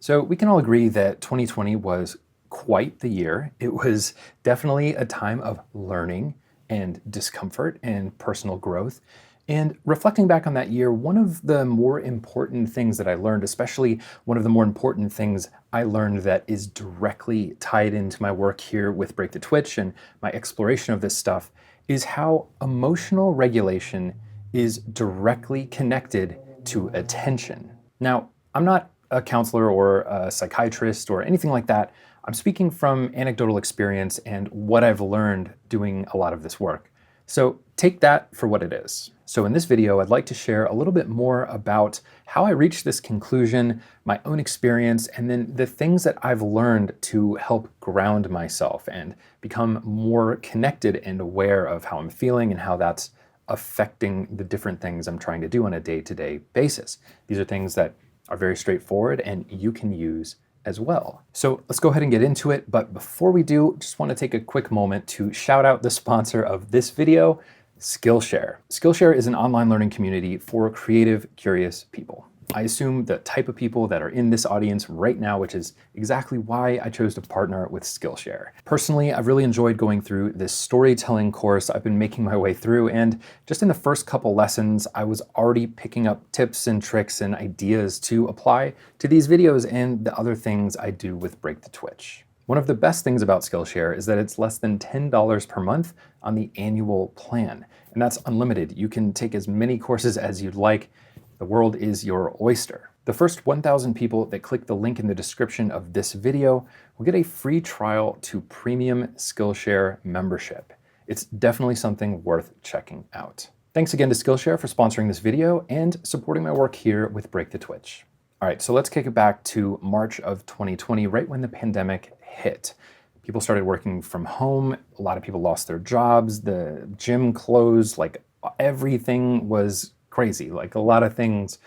So we can all agree that 2020 was quite the year. It was definitely a time of learning and discomfort and personal growth. And reflecting back on that year, one of the more important things that I learned, especially one of the more important things I learned that is directly tied into my work here with Break the Twitch and my exploration of this stuff, is how emotional regulation is directly connected to attention. Now, I'm not a counselor or a psychiatrist or anything like that. I'm speaking from anecdotal experience and what I've learned doing a lot of this work. So take that for what it is. So in this video, I'd like to share a little bit more about how I reached this conclusion, my own experience, and then the things that I've learned to help ground myself and become more connected and aware of how I'm feeling and how that's affecting the different things I'm trying to do on a day-to-day basis. These are things that are very straightforward and you can use as well. So let's go ahead and get into it. But before we do, just want to take a quick moment to shout out the sponsor of this video, Skillshare. Skillshare is an online learning community for creative, curious people. I assume the type of people that are in this audience right now, which is exactly why I chose to partner with Skillshare. Personally, I've really enjoyed going through this storytelling course I've been making my way through, and just in the first couple lessons, I was already picking up tips and tricks and ideas to apply to these videos and the other things I do with Break the Twitch. One of the best things about Skillshare is that it's less than $10 per month on the annual plan, and that's unlimited. You can take as many courses as you'd like. The world is your oyster. The first 1,000 people that click the link in the description of this video will get a free trial to premium Skillshare membership. It's definitely something worth checking out. Thanks again to Skillshare for sponsoring this video and supporting my work here with Break the Twitch. All right, so let's kick it back to March of 2020, right when the pandemic hit. People started working from home. A lot of people lost their jobs. The gym closed. Like everything was crazy. Like a lot of things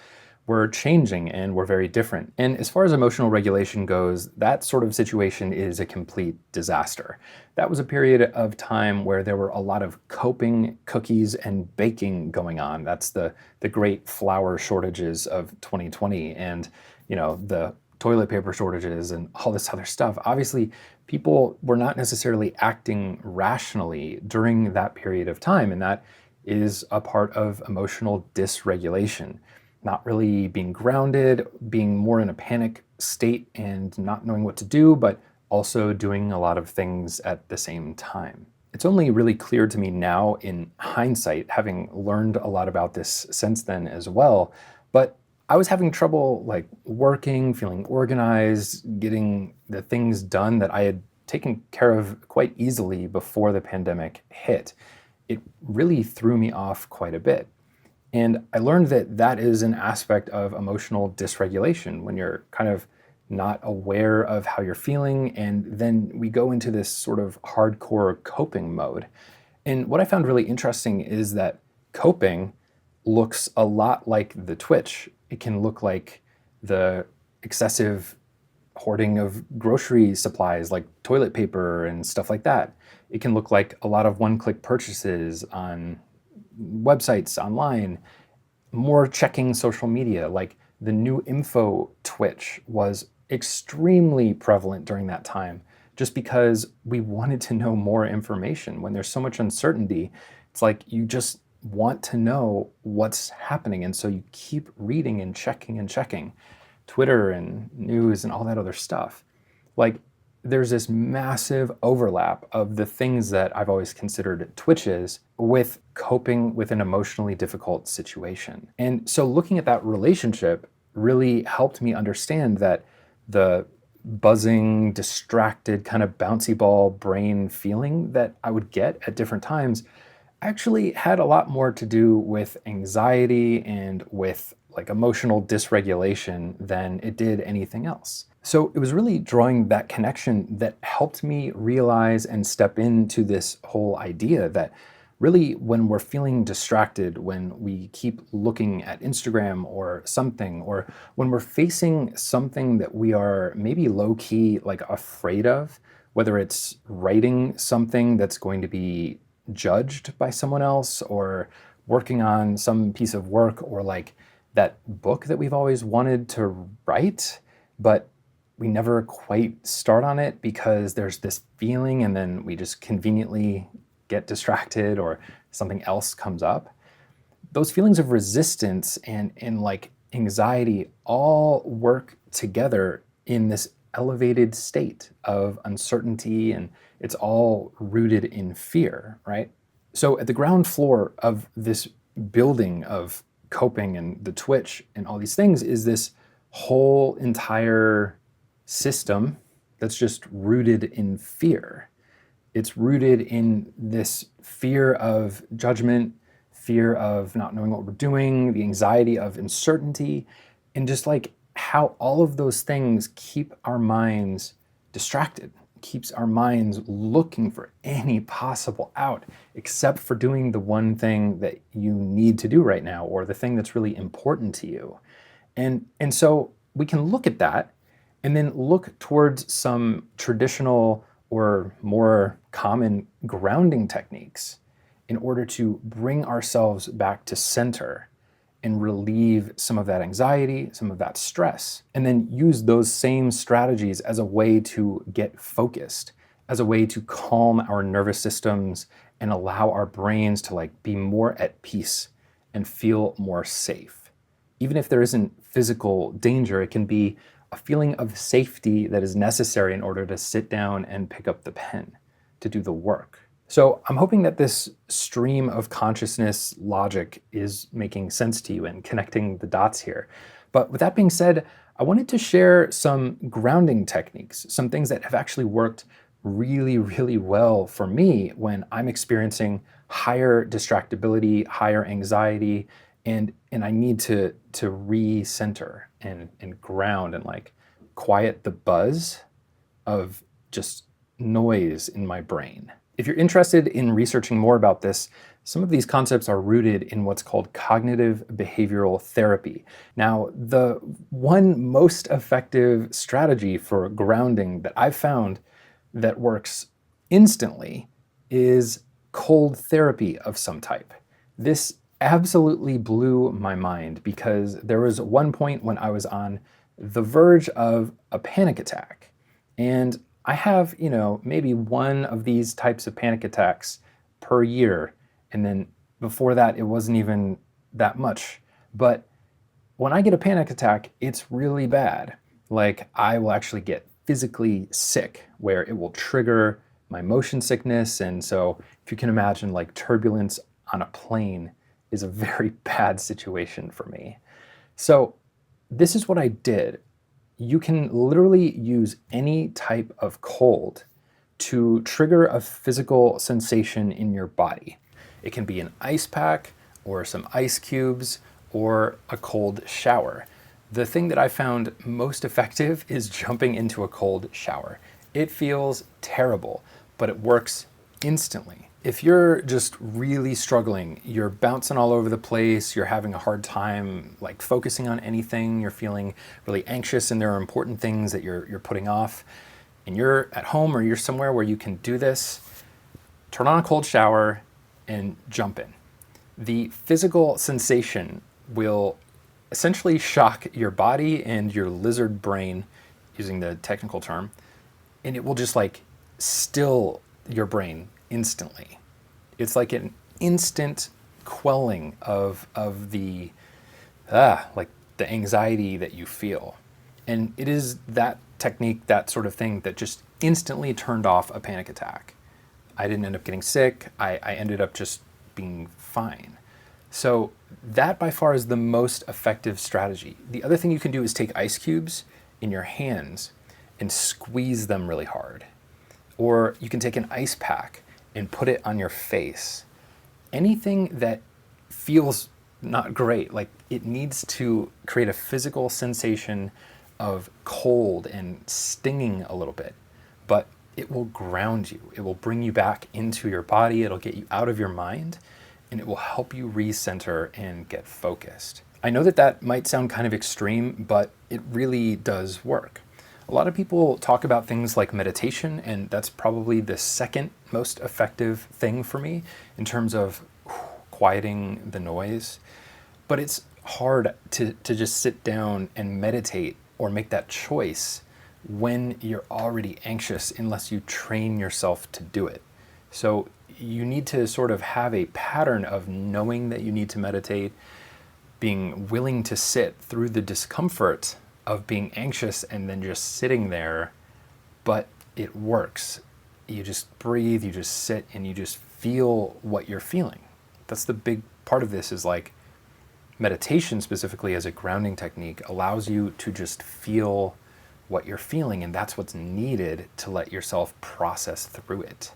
were changing and were very different. And as far as emotional regulation goes, that sort of situation is a complete disaster. That was a period of time where there were a lot of coping, cookies, and baking going on. That's the great flour shortages of 2020 and, the toilet paper shortages and all this other stuff. Obviously, people were not necessarily acting rationally during that period of time, and that is a part of emotional dysregulation. Not really being grounded, being more in a panic state and not knowing what to do, but also doing a lot of things at the same time. It's only really clear to me now in hindsight, having learned a lot about this since then as well, but I was having trouble working, feeling organized, getting the things done that I had taken care of quite easily before the pandemic hit. It really threw me off quite a bit. And I learned that that is an aspect of emotional dysregulation when you're kind of not aware of how you're feeling. And then we go into this sort of hardcore coping mode. And what I found really interesting is that coping looks a lot like the Twitch. It can look like the excessive hoarding of grocery supplies like toilet paper and stuff like that. It can look like a lot of one-click purchases on websites online, more checking social media. Like the new info Twitch was extremely prevalent during that time just because we wanted to know more information. When there's so much uncertainty, it's like you just want to know what's happening. And so you keep reading and checking Twitter and news and all that other stuff. There's this massive overlap of the things that I've always considered Twitches with coping with an emotionally difficult situation. And so looking at that relationship really helped me understand that the buzzing, distracted, kind of bouncy ball brain feeling that I would get at different times actually had a lot more to do with anxiety and with emotional dysregulation than it did anything else. So it was really drawing that connection that helped me realize and step into this whole idea that really when we're feeling distracted, when we keep looking at Instagram or something, or when we're facing something that we are maybe low-key afraid of, whether it's writing something that's going to be judged by someone else or working on some piece of work or that book that we've always wanted to write, but we never quite start on it because there's this feeling and then we just conveniently get distracted or something else comes up. Those feelings of resistance and like anxiety all work together in this elevated state of uncertainty, and it's all rooted in fear, right? So at the ground floor of this building of coping and the twitch and all these things is this whole entire system that's just rooted in fear. It's rooted in this fear of judgment, fear of not knowing what we're doing, the anxiety of uncertainty, and just like how all of those things keep our minds distracted, keeps our minds looking for any possible out, except for doing the one thing that you need to do right now, or the thing that's really important to you. And so we can look at that and then look towards some traditional or more common grounding techniques in order to bring ourselves back to center and relieve some of that anxiety, some of that stress, and then use those same strategies as a way to get focused, as a way to calm our nervous systems and allow our brains to like be more at peace and feel more safe. Even if there isn't physical danger, it can be a feeling of safety that is necessary in order to sit down and pick up the pen to do the work. So I'm hoping that this stream of consciousness logic is making sense to you and connecting the dots here. But with that being said, I wanted to share some grounding techniques, some things that have actually worked really, really well for me when I'm experiencing higher distractibility, higher anxiety, and I need to recenter and ground and like quiet the buzz of just noise in my brain. If you're interested in researching more about this, some of these concepts are rooted in what's called cognitive behavioral therapy. Now, the one most effective strategy for grounding that I've found that works instantly is cold therapy of some type. This absolutely blew my mind because there was one point when I was on the verge of a panic attack. And I have, maybe one of these types of panic attacks per year. And then before that, it wasn't even that much. But when I get a panic attack, it's really bad. Like I will actually get physically sick where it will trigger my motion sickness. And so if you can imagine like turbulence on a plane is a very bad situation for me. So this is what I did. You can literally use any type of cold to trigger a physical sensation in your body. It can be an ice pack or some ice cubes or a cold shower. The thing that I found most effective is jumping into a cold shower. It feels terrible, but it works instantly. If you're just really struggling, you're bouncing all over the place, you're having a hard time like focusing on anything, you're feeling really anxious and there are important things that you're putting off, and you're at home or you're somewhere where you can do this, turn on a cold shower and jump in. The physical sensation will essentially shock your body and your lizard brain, using the technical term, and it will just like still your brain instantly. It's like an instant quelling of the like the anxiety that you feel. And it is that technique, that sort of thing, that just instantly turned off a panic attack. I didn't end up getting sick. I ended up just being fine. So that by far is the most effective strategy. The other thing you can do is take ice cubes in your hands and squeeze them really hard. Or you can take an ice pack and put it on your face. Anything that feels not great, like it needs to create a physical sensation of cold and stinging a little bit, but it will ground you. It will bring you back into your body. It'll get you out of your mind, and it will help you recenter and get focused. I know that that might sound kind of extreme, but it really does work. A lot of people talk about things like meditation, and that's probably the second most effective thing for me in terms of quieting the noise. But it's hard to just sit down and meditate or make that choice when you're already anxious unless you train yourself to do it. So you need to sort of have a pattern of knowing that you need to meditate, being willing to sit through the discomfort of being anxious and then just sitting there, but it works. You just breathe, you just sit, and you just feel what you're feeling. That's the big part of this, is like meditation specifically as a grounding technique allows you to just feel what you're feeling, and that's what's needed to let yourself process through it.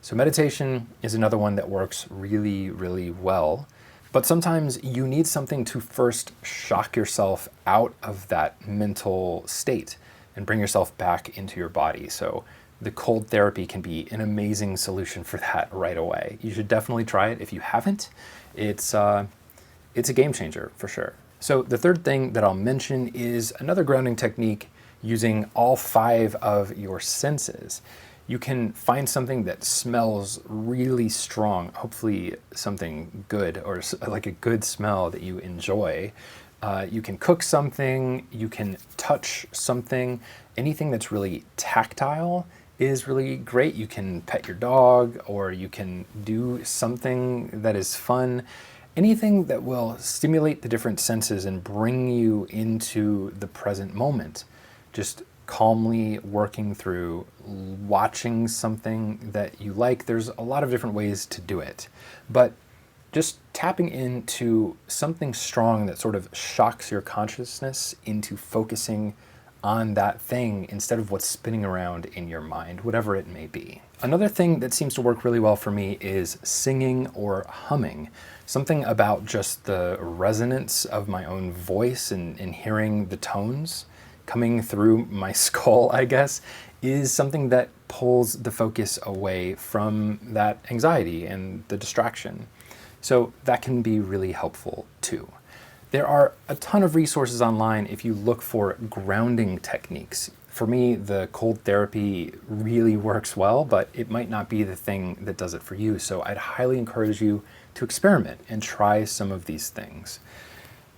So meditation is another one that works really, really well. But sometimes you need something to first shock yourself out of that mental state and bring yourself back into your body. So the cold therapy can be an amazing solution for that right away. You should definitely try it if you haven't. It's a game changer for sure. So the third thing that I'll mention is another grounding technique using all 5 of your senses. You can find something that smells really strong, hopefully something good, or like a good smell that you enjoy. You can cook something, you can touch something. Anything that's really tactile is really great. You can pet your dog, or you can do something that is fun. Anything that will stimulate the different senses and bring you into the present moment. Just calmly working through, watching something that you like. There's a lot of different ways to do it, but just tapping into something strong that sort of shocks your consciousness into focusing on that thing instead of what's spinning around in your mind, whatever it may be. Another thing that seems to work really well for me is singing or humming. Something about just the resonance of my own voice and hearing the tones coming through my skull, I guess, is something that pulls the focus away from that anxiety and the distraction. So that can be really helpful too. There are a ton of resources online if you look for grounding techniques. For me, the cold therapy really works well, but it might not be the thing that does it for you. So I'd highly encourage you to experiment and try some of these things.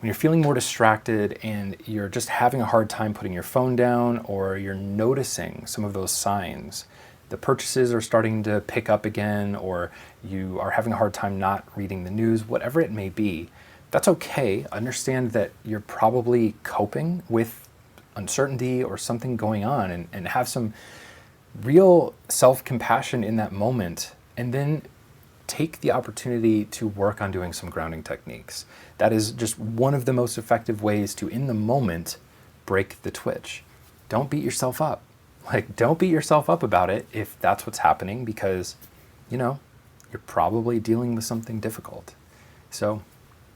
When you're feeling more distracted and you're just having a hard time putting your phone down, or you're noticing some of those signs, the purchases are starting to pick up again, or you are having a hard time not reading the news, whatever it may be, that's okay. Understand that you're probably coping with uncertainty or something going on, and have some real self-compassion in that moment, and then take the opportunity to work on doing some grounding techniques. That is just one of the most effective ways to, in the moment, break the twitch. Don't beat yourself up. Don't beat yourself up about it if that's what's happening, because, you're probably dealing with something difficult. So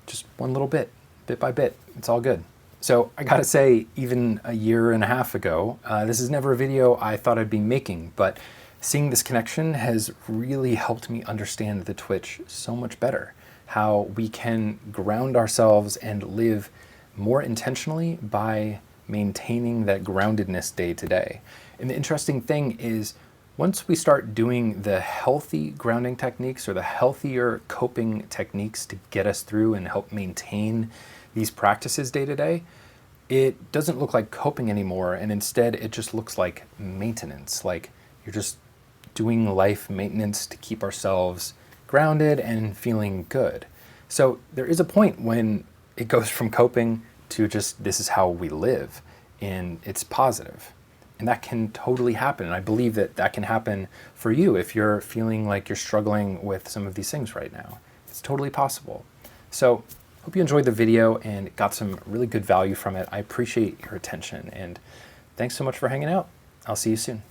just one little bit by bit, it's all good. So I gotta say, even a year and a half ago, this is never a video I thought I'd be making, but seeing this connection has really helped me understand the twitch so much better. How we can ground ourselves and live more intentionally by maintaining that groundedness day to day. And the interesting thing is, once we start doing the healthy grounding techniques, or the healthier coping techniques to get us through and help maintain these practices day to day, it doesn't look like coping anymore, and instead it just looks like maintenance. Like you're just doing life maintenance to keep ourselves grounded and feeling good. So there is a point when it goes from coping to just, this is how we live, and it's positive. And that can totally happen. And I believe that that can happen for you if you're feeling like you're struggling with some of these things right now. It's totally possible. So hope you enjoyed the video and got some really good value from it. I appreciate your attention, and thanks so much for hanging out. I'll see you soon.